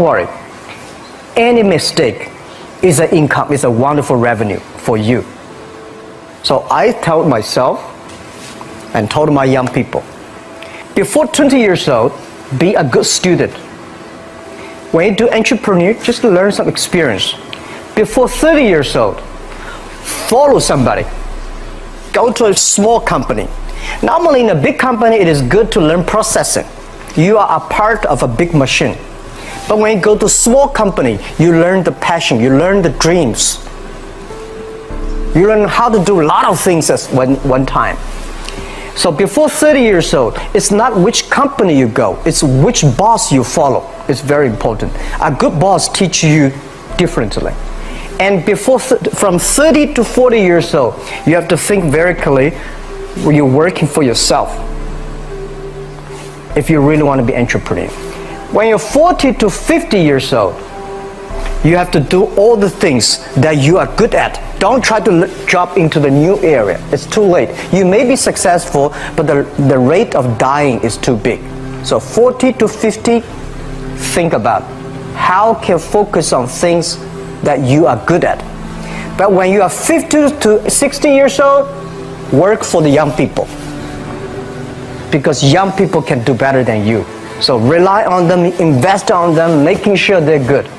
don't worry. Any mistake is an income, is a wonderful revenue for you. So I tell myself and told my young people, before 20 years old, be a good student. When you do entrepreneur, just learn some experience. Before 30 years old, follow somebody. Go to a small company. Normally in a big company, it is good to learn processing. You are a part of a big machine. But when you go to a small company, you learn the passion, you learn the dreams. You learn how to do a lot of things at one time. So before 30 years old, it's not which company you go, it's which boss you follow. It's very important. A good boss teaches you differently. And from 30 to 40 years old, you have to think very clearly when you're working for yourself. If you really want to be an entrepreneur. When you're 40 to 50 years old, you have to do all the things that you are good at. Don't try to jump into the new area. It's too late. You may be successful, but the rate of dying is too big. So 40 to 50, think about how can focus on things that you are good at. But when you are 50 to 60 years old, work for the young people. Because young people can do better than you. So rely on them, invest on them, making sure they're good.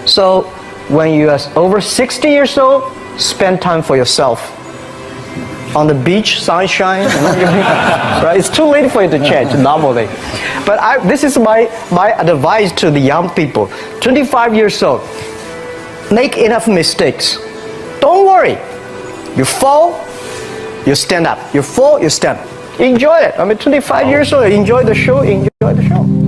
So when you are over 60 years old, spend time for yourself. On the beach, sunshine, right? It's too late for you to change normally. But this is my advice to the young people. 25 years old, make enough mistakes. Don't worry. You fall, you stand up. You fall, you stand up. Enjoy it. I mean, 25 years old, enjoy the show, enjoy the show.